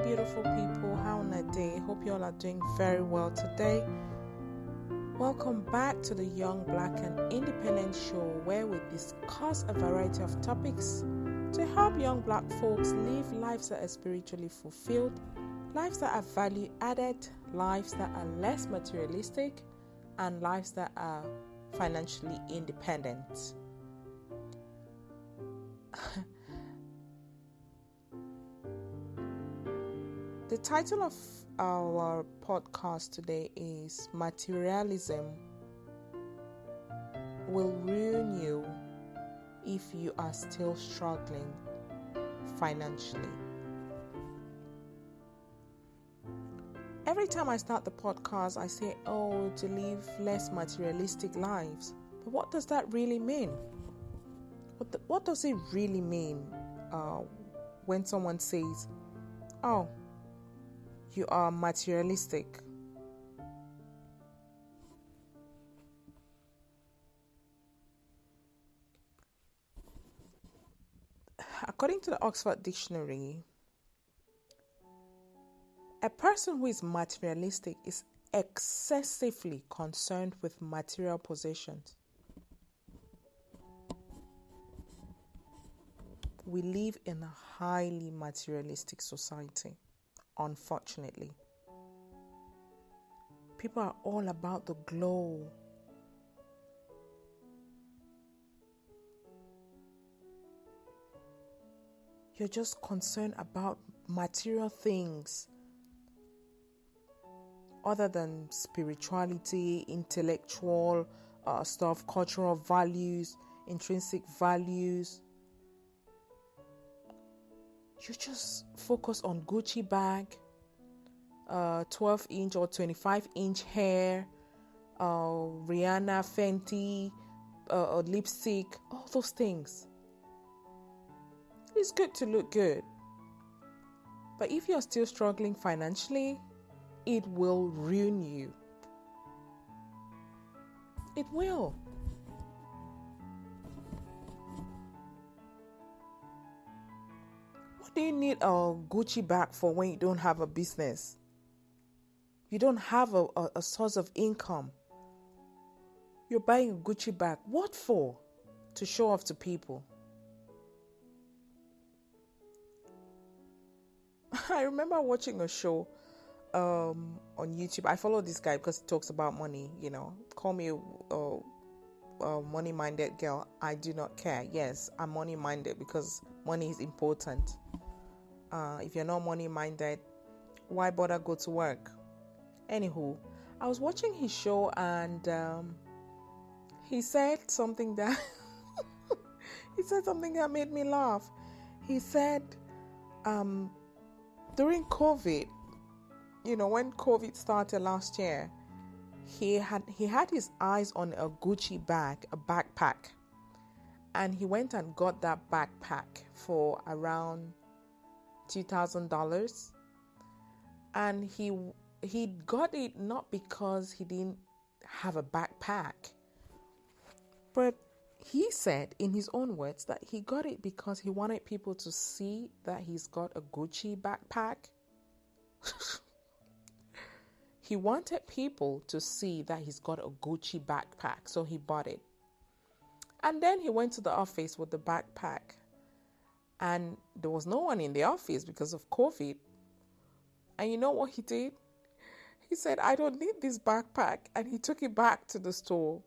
beautiful people. How on a day? Hope you all are doing very well today. Welcome back to the Young, Black and Independent Show, where we discuss a variety of topics to help young Black folks live lives that are spiritually fulfilled, lives that are value added, lives that are less materialistic, and lives that are financially independent. The title of our podcast today is Materialism Will Ruin You If You Are Still Struggling Financially. Every time I start the podcast, I say, to live less materialistic lives. But what does that really mean? What does it really mean when someone says, you are materialistic? According to the Oxford Dictionary, a person who is materialistic is excessively concerned with material possessions. We live in a highly materialistic society. Unfortunately, people are all about the glow. You're just concerned about material things other than spirituality, intellectual stuff, cultural values, intrinsic values. You just focus on Gucci bag, 12-inch or 25-inch hair, Rihanna, Fenty, lipstick, all those things. It's good to look good. But if you're still struggling financially, it will ruin you. It will. What do you need a Gucci bag for when you don't have a business? You don't have a source of income. You're buying a Gucci bag. What for? To show off to people. I remember watching a show on YouTube. I follow this guy because he talks about money. Call me a money-minded girl. I do not care. Yes, I'm money-minded because money is important. If you're not money-minded, why bother go to work? Anywho, I was watching his show and he said something that made me laugh. He said, during COVID, when COVID started last year, he had his eyes on a Gucci bag, a backpack, and he went and got that backpack for around $2,000, and he got it not because he didn't have a backpack, but he said in his own words that he got it because he wanted people to see that he's got a Gucci backpack. He wanted people to see that he's got a Gucci backpack, so he bought it. And then he went to the office with the backpack, and there was no one in the office because of COVID. And you know what he did? He said, I don't need this backpack. And he took it back to the store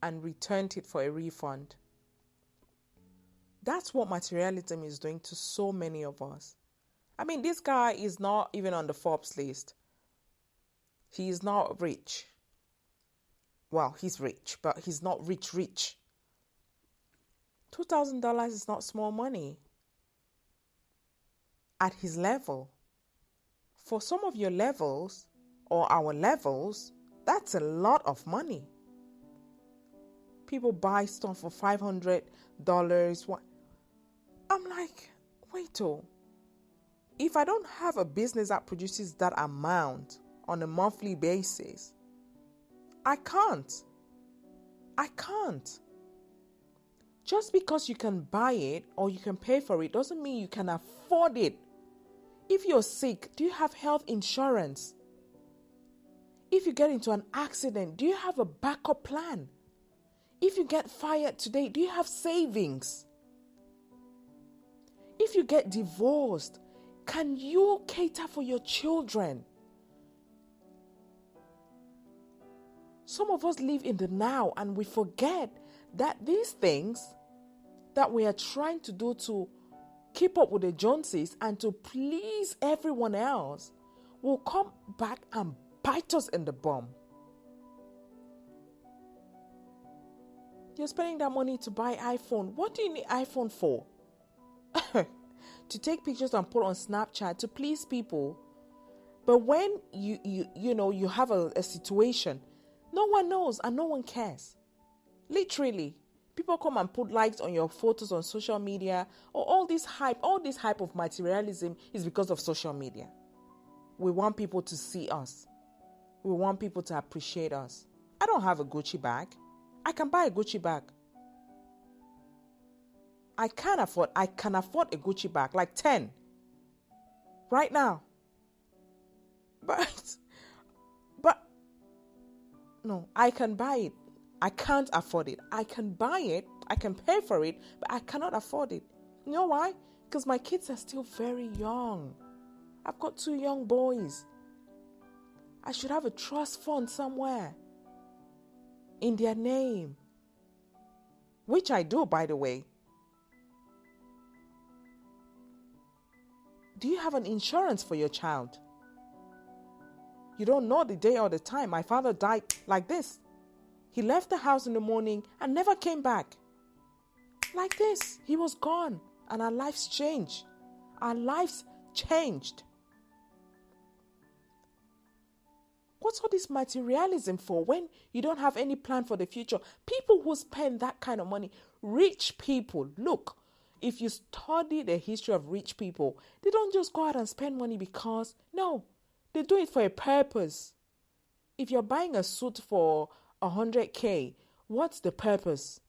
and returned it for a refund. That's what materialism is doing to so many of us. I mean, this guy is not even on the Forbes list. He is not rich. Well, he's rich, but he's not rich. $2,000 is not small money at his level. For some of your levels or our levels, that's a lot of money. People buy stuff for $500. I'm like, wait, if I don't have a business that produces that amount on a monthly basis, I can't. Just because you can buy it or you can pay for it doesn't mean you can afford it. If you're sick, do you have health insurance? If you get into an accident, do you have a backup plan? If you get fired today, do you have savings? If you get divorced, can you cater for your children? Some of us live in the now and we forget that these things that we are trying to do to keep up with the Joneses and to please everyone else will come back and bite us in the bum. You're spending that money to buy iPhone. What do you need iPhone for? To take pictures and put on Snapchat to please people. But when you have a situation, no one knows and no one cares. Literally, people come and put likes on your photos on social media, or all this hype of materialism is because of social media. We want people to see us. We want people to appreciate us. I don't have a Gucci bag. I can buy a Gucci bag. I can afford a Gucci bag, like 10 right now. But no, I can buy it. I can't afford it. I can buy it, I can pay for it, but I cannot afford it. You know why? Because my kids are still very young. I've got 2 young boys. I should have a trust fund somewhere in their name, which I do, by the way. Do you have an insurance for your child? You don't know the day or the time. My father died like this. He left the house in the morning and never came back. Like this. He was gone. And our lives changed. Our lives changed. What's all this materialism for when you don't have any plan for the future? People who spend that kind of money, rich people, look, if you study the history of rich people, they don't just go out and spend money because, no, they do it for a purpose. If you're buying a suit for 100K, what's the purpose?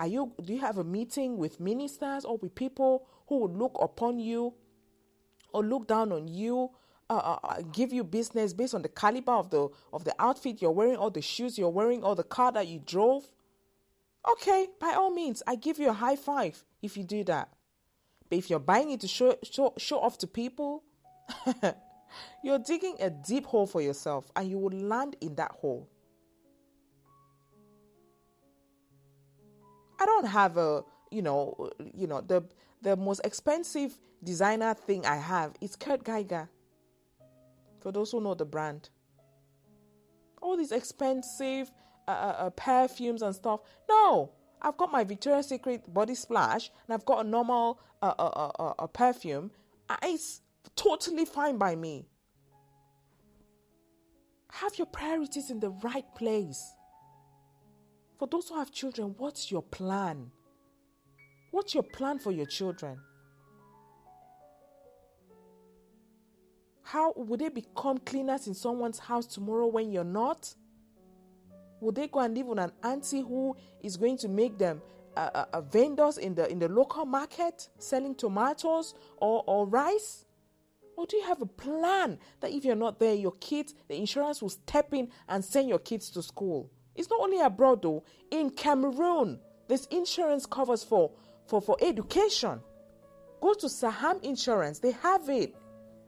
Do you have a meeting with ministers or with people who would look upon you or look down on you, give you business based on the caliber of the outfit you're wearing, or the shoes you're wearing, or the car that you drove? Okay, by all means, I give you a high five if you do that. But if you're buying it to show off to people, you're digging a deep hole for yourself, and you will land in that hole. I don't have the most expensive designer thing I have is Kurt Geiger. For those who know the brand, all these expensive perfumes and stuff. No, I've got my Victoria's Secret body splash, and I've got a normal perfume. It's totally fine by me. Have your priorities in the right place. For those who have children, what's your plan? What's your plan for your children? How would they become cleaners in someone's house tomorrow when you're not? Would they go and live with an auntie who is going to make them vendors in the local market selling tomatoes or rice? Or do you have a plan that if you're not there, your kids, the insurance will step in and send your kids to school? It's not only abroad though. In Cameroon, there's insurance covers for education. Go to Saham Insurance. They have it.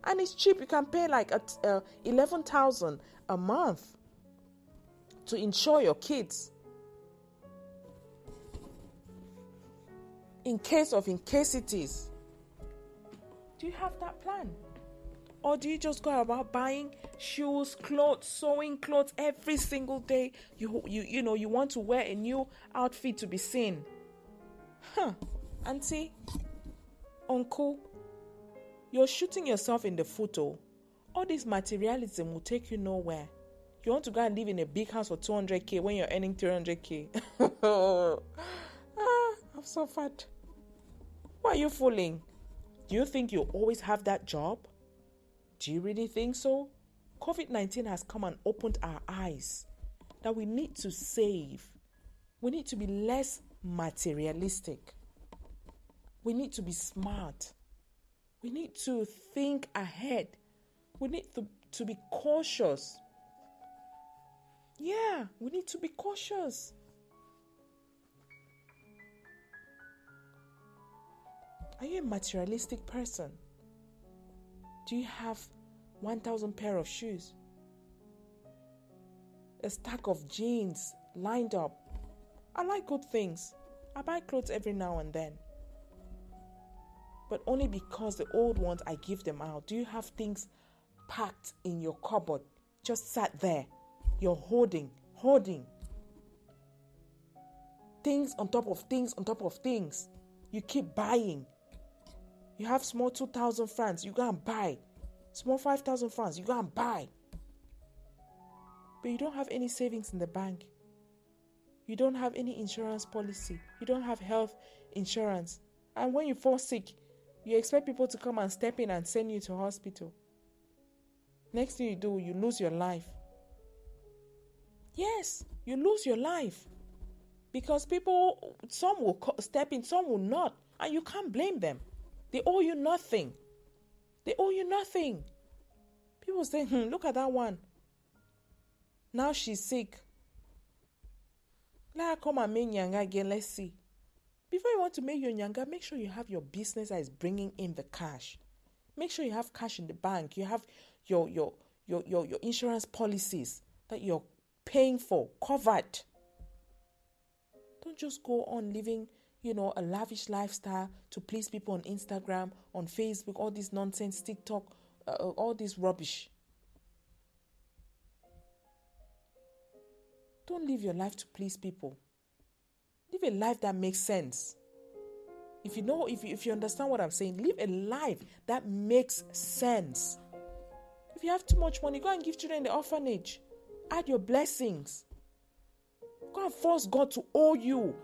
And it's cheap. You can pay like 11,000 a month to insure your kids. In case it is. Do you have that plan? Or do you just go about buying shoes, clothes, sewing clothes every single day? You want to wear a new outfit to be seen. Auntie, uncle, you're shooting yourself in the foot. All this materialism will take you nowhere. You want to go and live in a big house for 200K when you're earning 300K. I've suffered. Why are you fooling? Do you think you'll always have that job? Do you really think so? COVID-19 has come and opened our eyes that we need to save. We need to be less materialistic. We need to be smart. We need to think ahead. We need to be cautious. Yeah, we need to be cautious. Are you a materialistic person? Do you have 1,000 pair of shoes? A stack of jeans lined up? I like good things. I buy clothes every now and then. But only because the old ones, I give them out. Do you have things packed in your cupboard? Just sat there. You're hoarding. Things on top of things on top of things. You keep buying. You have small 2,000 francs, you go and buy. Small 5,000 francs, you go and buy. But you don't have any savings in the bank. You don't have any insurance policy. You don't have health insurance. And when you fall sick, you expect people to come and step in and send you to hospital. Next thing you do, you lose your life. Yes, you lose your life. Because people, some will step in, some will not. And you can't blame them. They owe you nothing. People say, look at that one. Now she's sick. Let her come and make nyanga again. Let's see. Before you want to make your nyanga, make sure you have your business that is bringing in the cash. Make sure you have cash in the bank. You have your insurance policies that you're paying for, covered. Don't just go on living, a lavish lifestyle to please people on Instagram, on Facebook, all this nonsense, TikTok, all this rubbish. Don't live your life to please people. Live a life that makes sense. If you understand what I'm saying, live a life that makes sense. If you have too much money, go and give children in the orphanage. Add your blessings. Go and force God to owe you.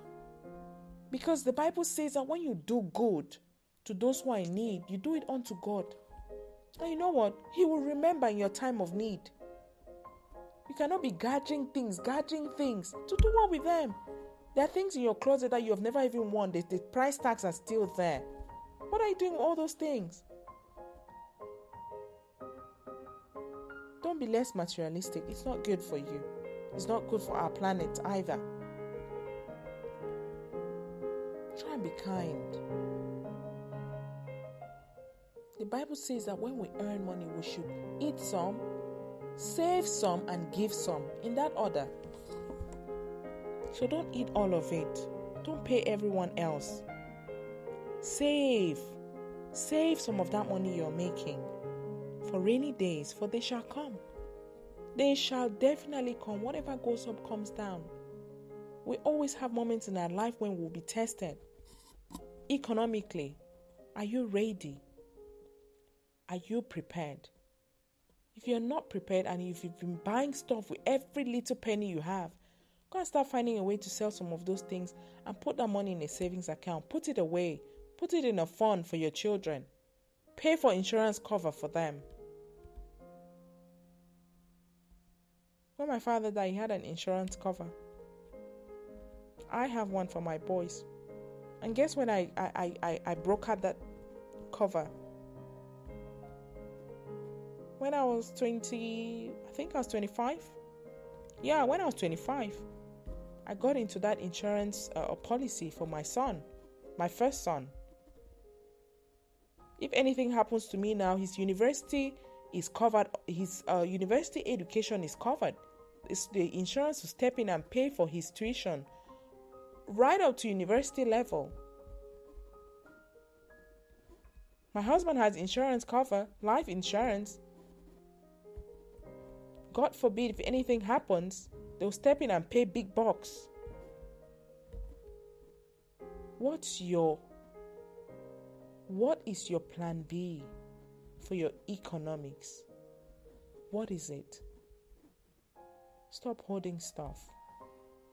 Because the Bible says that when you do good to those who are in need, you do it unto God. And you know what? He will remember in your time of need. You cannot be gathering things to do what with them? There are things in your closet that you have never even worn. The price tags are still there. What are you doing with all those things? Don't be less materialistic. It's not good for you. It's not good for our planet either. Try and be kind. The Bible says that when we earn money, we should eat some, save some, and give some. In that order. So don't eat all of it. Don't pay everyone else. Save. Save some of that money you're making for rainy days, for they shall come. They shall definitely come. Whatever goes up comes down. We always have moments in our life when we'll be tested. Economically, are you ready? Are you prepared? If you're not prepared and if you've been buying stuff with every little penny you have, go and start finding a way to sell some of those things and put that money in a savings account. Put it away. Put it in a fund for your children. Pay for insurance cover for them. When my father died, he had an insurance cover. I have one for my boys. And guess when I brokered that cover? When I was 20, I think I was 25. Yeah, when I was 25, I got into that insurance policy for my son, my first son. If anything happens to me now, his university is covered. His university education is covered. The insurance will step in and pay for his tuition right up to university level. My husband has insurance cover, life insurance. God forbid if anything happens, they'll step in and pay big bucks. What is your plan B for your economics? What is it? Stop hoarding stuff.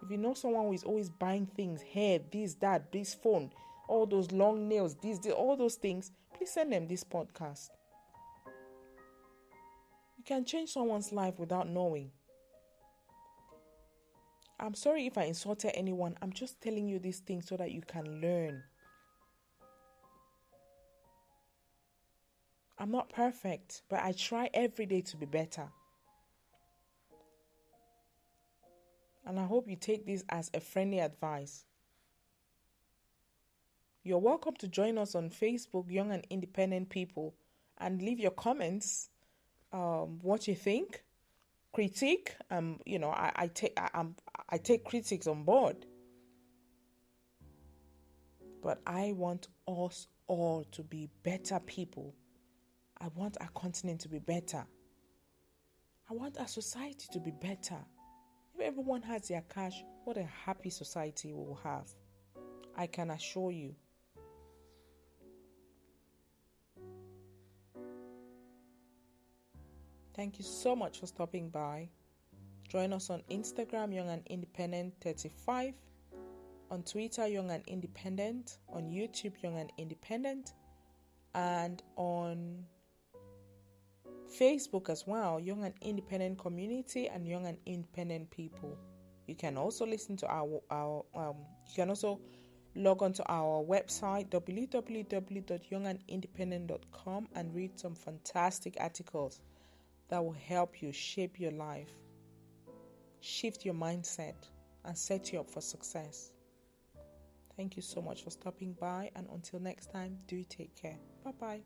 If you know someone who is always buying things, hair, this, that, this phone, all those long nails, all those things, please send them this podcast. You can change someone's life without knowing. I'm sorry if I insulted anyone. I'm just telling you these things so that you can learn. I'm not perfect, but I try every day to be better. And I hope you take this as a friendly advice. You're welcome to join us on Facebook, Young and Independent People, and leave your comments, what you think, critique. I take critics on board, but I want us all to be better people. I want our continent to be better. I want our society to be better. If everyone has their cash, what a happy society we will have. I can assure you. Thank you so much for stopping by. Join us on Instagram, Young and Independent 35, on Twitter, Young and Independent, on YouTube, Young and Independent, and on Facebook as well, Young and Independent Community and Young and Independent People. You can also listen to you can also log on to our website www.youngandindependent.com and read some fantastic articles that will help you shape your life, shift your mindset, and set you up for success. Thank you so much for stopping by, and until next time, do take care. Bye-bye.